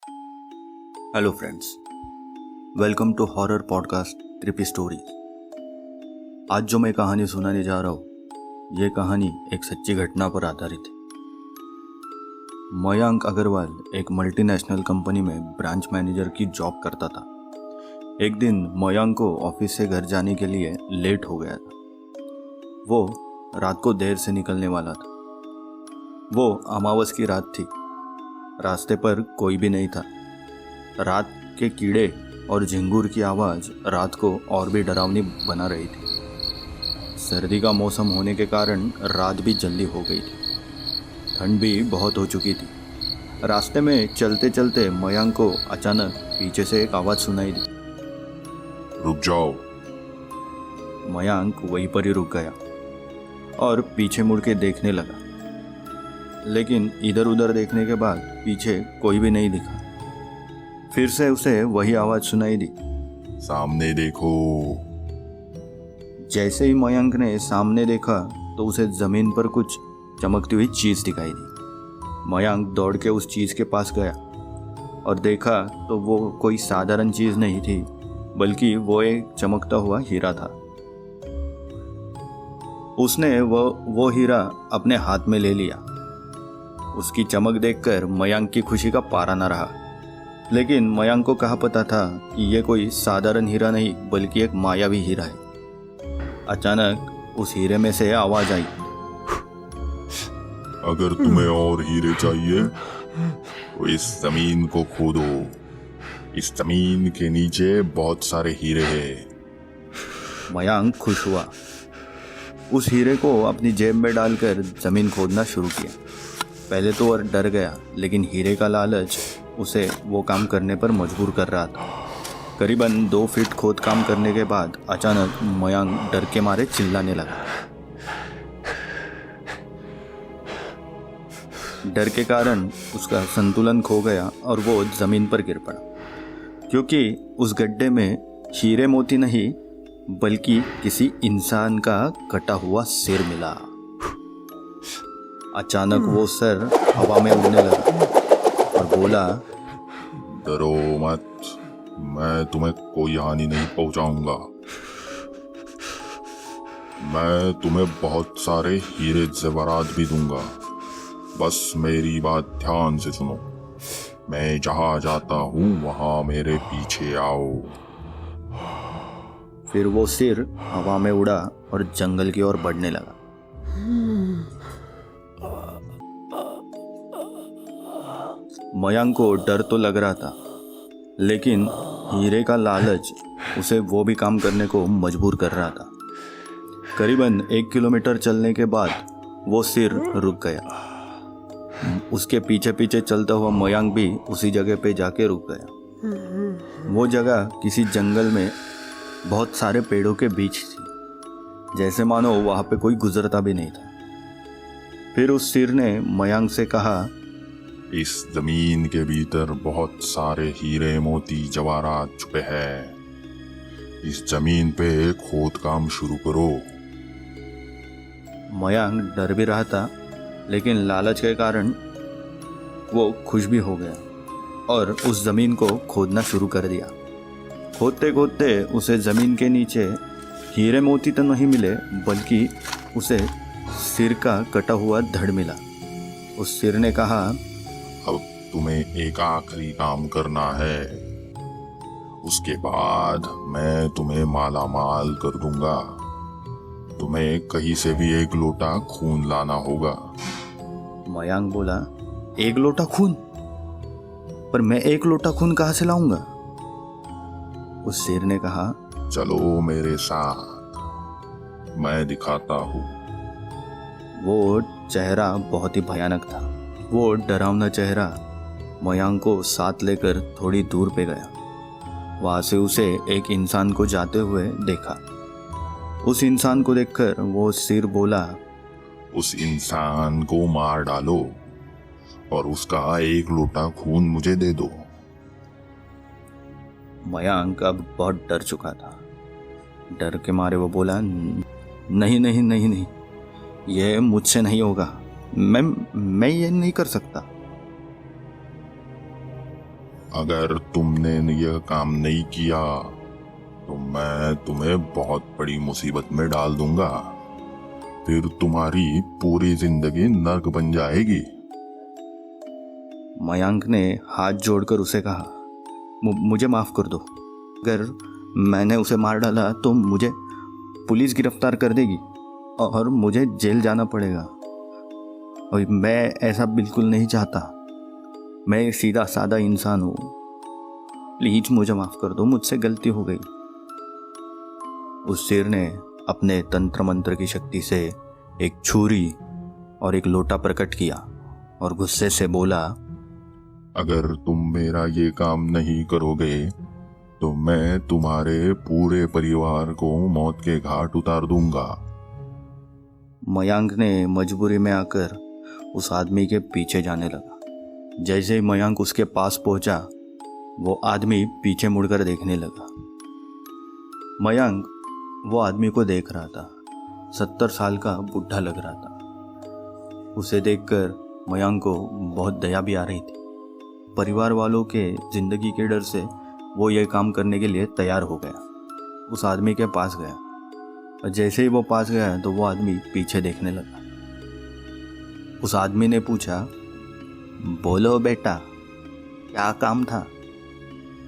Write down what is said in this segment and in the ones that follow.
Hello friends, welcome to horror podcast trippy story. आज जो मैं कहानी सुनाने जा रहा हूँ, ये कहानी एक सच्ची घटना पर आधारित है। मयंक अग्रवाल एक मल्टीनेशनल कंपनी में ब्रांच मैनेजर की जॉब करता था। एक दिन मयंक को ऑफिस से घर जाने के लिए लेट हो गया था। वो रात को देर से निकलने वाला था। वो अमावस की रात थी। रास्ते पर कोई भी नहीं था। रात के कीड़े और झिंगुर की आवाज़ रात को और भी डरावनी बना रही थी। सर्दी का मौसम होने के कारण रात भी जल्दी हो गई थी। ठंड भी बहुत हो चुकी थी। रास्ते में चलते चलते मयंक को अचानक पीछे से एक आवाज़ सुनाई दी। रुक जाओ। मयंक वहीं पर ही रुक गया और पीछे मुड़ के देखने लगा, लेकिन इधर उधर देखने के बाद पीछे कोई भी नहीं दिखा। फिर से उसे वही आवाज़ सुनाई दी, सामने देखो। जैसे ही मयंक ने सामने देखा तो उसे जमीन पर कुछ चमकती हुई चीज़ दिखाई दी। मयंक दौड़ के उस चीज़ के पास गया और देखा तो वो कोई साधारण चीज़ नहीं थी, बल्कि वो एक चमकता हुआ हीरा था। उसने वो हीरा अपने हाथ में ले लिया। उसकी चमक देखकर मयंक की खुशी का पारा न रहा। लेकिन मयंक को कहाँ पता था कि यह कोई साधारण हीरा नहीं, बल्कि एक मायावी हीरा है। अचानक उस हीरे में से आवाज आई, अगर तुम्हें और हीरे चाहिए तो इस जमीन को खोदो। इस जमीन के नीचे बहुत सारे हीरे हैं। मयंक खुश हुआ। उस हीरे को अपनी जेब में डालकर जमीन खोदना शुरू किया। पहले तो वह डर गया, लेकिन हीरे का लालच उसे वो काम करने पर मजबूर कर रहा था। करीबन 2 फीट खोद काम करने के बाद अचानक मयंक डर के मारे चिल्लाने लगा। डर के कारण उसका संतुलन खो गया और वो जमीन पर गिर पड़ा, क्योंकि उस गड्ढे में हीरे मोती नहीं, बल्कि किसी इंसान का कटा हुआ सिर मिला। अचानक वो सर हवा में उड़ने लगा और बोला, डरो मत, मैं तुम्हें कोई हानि नहीं पहुंचाऊंगा। मैं तुम्हें बहुत सारे हीरे ज़ेवरात भी दूंगा। बस मेरी बात ध्यान से सुनो। मैं जहां जाता हूं वहां मेरे पीछे आओ। फिर वो सिर हवा में उड़ा और जंगल की ओर बढ़ने लगा। मयंक को डर तो लग रहा था, लेकिन हीरे का लालच उसे वो भी काम करने को मजबूर कर रहा था। करीबन 1 किलोमीटर चलने के बाद वो सिर रुक गया। उसके पीछे पीछे चलता हुआ मयंक भी उसी जगह पे जाके रुक गया। वो जगह किसी जंगल में बहुत सारे पेड़ों के बीच थी, जैसे मानो वहाँ पे कोई गुजरता भी नहीं था। फिर उस सिर ने मयंक से कहा, इस जमीन के भीतर बहुत सारे हीरे मोती जवाहरात छुपे हैं। इस जमीन पे खोद काम शुरू करो। मयंक डर भी रहा था, लेकिन लालच के कारण वो खुश भी हो गया और उस जमीन को खोदना शुरू कर दिया। खोदते खोदते उसे जमीन के नीचे हीरे मोती तो नहीं मिले, बल्कि उसे सिर का कटा हुआ धड़ मिला। उस सिर ने कहा, अब तुम्हें एक आखिरी काम करना है। उसके बाद मैं तुम्हें माला माल कर दूंगा। तुम्हें कहीं से भी 1 लोटा खून लाना होगा। मयंक बोला, 1 लोटा खून? पर मैं 1 लोटा खून कहाँ से लाऊंगा? उस शेर ने कहा, चलो मेरे साथ, मैं दिखाता हूँ। वो चेहरा बहुत ही भयानक था। वो डरावना चेहरा मयंक को साथ लेकर थोड़ी दूर पे गया। वहाँ से उसे एक इंसान को जाते हुए देखा। उस इंसान को देखकर वो सिर बोला, उस इंसान को मार डालो और उसका 1 लोटा खून मुझे दे दो। मयंक अब बहुत डर चुका था। डर के मारे वो बोला, नहीं नहीं नहीं नहीं, यह मुझसे नहीं होगा। मैं ये नहीं कर सकता। अगर तुमने यह काम नहीं किया तो मैं तुम्हें बहुत बड़ी मुसीबत में डाल दूंगा। फिर तुम्हारी पूरी जिंदगी नर्क बन जाएगी। मयांक ने हाथ जोड़कर उसे कहा, मुझे माफ़ कर दो। अगर मैंने उसे मार डाला तो मुझे पुलिस गिरफ्तार कर देगी और मुझे जेल जाना पड़ेगा। और मैं ऐसा बिल्कुल नहीं चाहता। मैं सीधा साधा इंसान हूँ। प्लीज मुझे माफ़ कर दो, मुझसे गलती हो गई। उस शेर ने अपने तंत्र मंत्र की शक्ति से एक छुरी और एक लोटा प्रकट किया और गुस्से से बोला, अगर तुम मेरा ये काम नहीं करोगे तो मैं तुम्हारे पूरे परिवार को मौत के घाट उतार दूंगा। मयांक ने मजबूरी में आकर उस आदमी के पीछे जाने लगा। जैसे ही मयांक उसके पास पहुंचा, वो आदमी पीछे मुड़कर देखने लगा। मयांक वो आदमी को देख रहा था। 70 साल का बुढ़ा लग रहा था। उसे देखकर मयांक को बहुत दया भी आ रही थी। परिवार वालों के जिंदगी के डर से वो ये काम करने के लिए तैयार हो गया। उस आदमी के पास गया और जैसे ही वो पास गया तो वो आदमी पीछे देखने लगा। उस आदमी ने पूछा, बोलो बेटा, क्या काम था?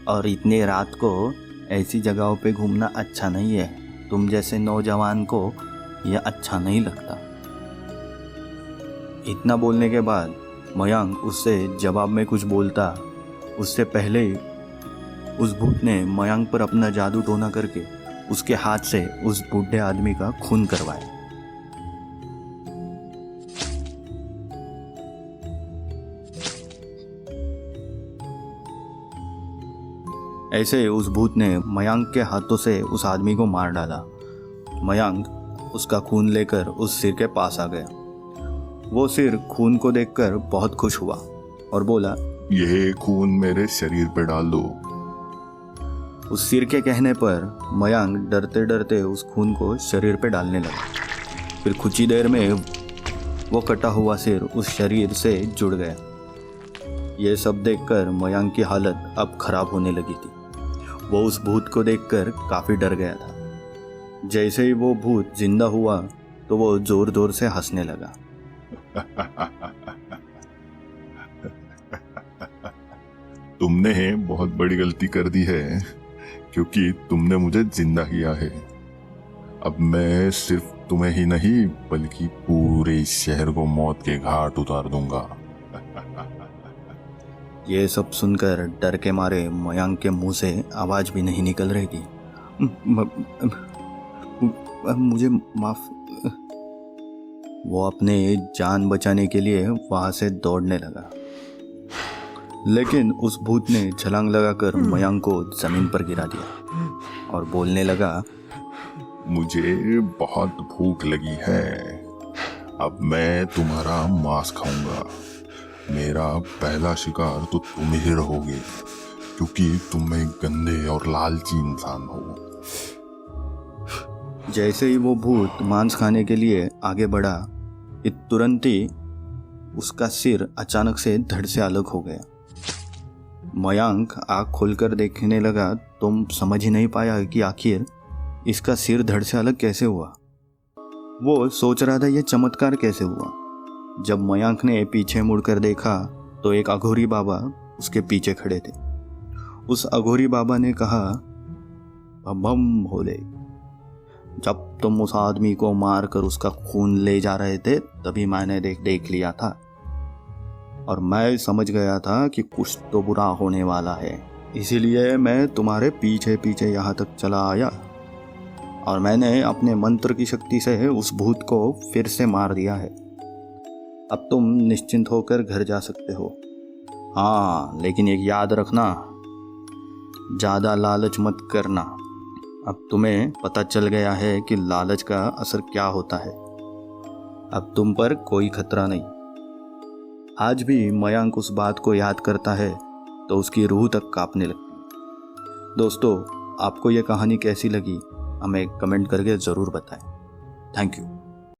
और इतनी रात को ऐसी जगहों पे घूमना अच्छा नहीं है। तुम जैसे नौजवान को यह अच्छा नहीं लगता। इतना बोलने के बाद मयांक उससे जवाब में कुछ बोलता, उससे पहले ही उस भूत ने मयांक पर अपना जादू टोना करके उसके हाथ से उस बूढ़े आदमी का खून करवाया। ऐसे उस भूत ने मयांक के हाथों से उस आदमी को मार डाला। मयांक उसका खून लेकर उस सिर के पास आ गया। वो सिर खून को देखकर बहुत खुश हुआ और बोला, यह खून मेरे शरीर पे डाल दो। उस सिर के कहने पर मयांक डरते डरते उस खून को शरीर पे डालने लगा। फिर कुछ ही देर में वो कटा हुआ सिर उस शरीर से जुड़ गया। ये सब देखकर मयांक की हालत अब खराब होने लगी थी। वो उस भूत को देखकर काफी डर गया था। जैसे ही वो भूत जिंदा हुआ तो वो जोर जोर से हंसने लगा। तुमने बहुत बड़ी गलती कर दी है क्योंकि तुमने मुझे जिंदा किया है। अब मैं सिर्फ तुम्हें ही नहीं बल्कि पूरे शहर को मौत के घाट उतार दूंगा। ये सब सुनकर डर के मारे मयांक के मुंह से आवाज भी नहीं निकल रही थी। मुझे माफ। वो अपने जान बचाने के लिए वहां से दौड़ने लगा, लेकिन उस भूत ने छलांग लगाकर मयांक को जमीन पर गिरा दिया और बोलने लगा, मुझे बहुत भूख लगी है। अब मैं तुम्हारा मांस खाऊंगा। मेरा पहला शिकार तो तुम ही रहोगे क्योंकि तुम एक गंदे और लालची इंसान हो। जैसे ही वो भूत मांस खाने के लिए आगे बढ़ा, तुरंत ही उसका सिर अचानक से धड़ से अलग हो गया। मयांक आँख खोलकर देखने लगा तो समझ ही नहीं पाया कि आखिर इसका सिर धड़ से अलग कैसे हुआ। वो सोच रहा था ये चमत्कार कैसे हुआ। जब मयांक ने पीछे मुड़कर देखा तो एक अघोरी बाबा उसके पीछे खड़े थे। उस अघोरी बाबा ने कहा, बम भोले, जब तुम उस आदमी को मारकर उसका खून ले जा रहे थे तभी मैंने देख लिया था और मैं समझ गया था कि कुछ तो बुरा होने वाला है। इसीलिए मैं तुम्हारे पीछे पीछे यहाँ तक चला आया और मैंने अपने मंत्र की शक्ति से उस भूत को फिर से मार दिया है। अब तुम निश्चिंत होकर घर जा सकते हो। हाँ, लेकिन एक याद रखना, ज़्यादा लालच मत करना। अब तुम्हें पता चल गया है कि लालच का असर क्या होता है। अब तुम पर कोई खतरा नहीं। आज भी मयांक उस बात को याद करता है तो उसकी रूह तक कांपने लगती है। दोस्तों, आपको यह कहानी कैसी लगी हमें कमेंट करके ज़रूर बताएं। Thank you.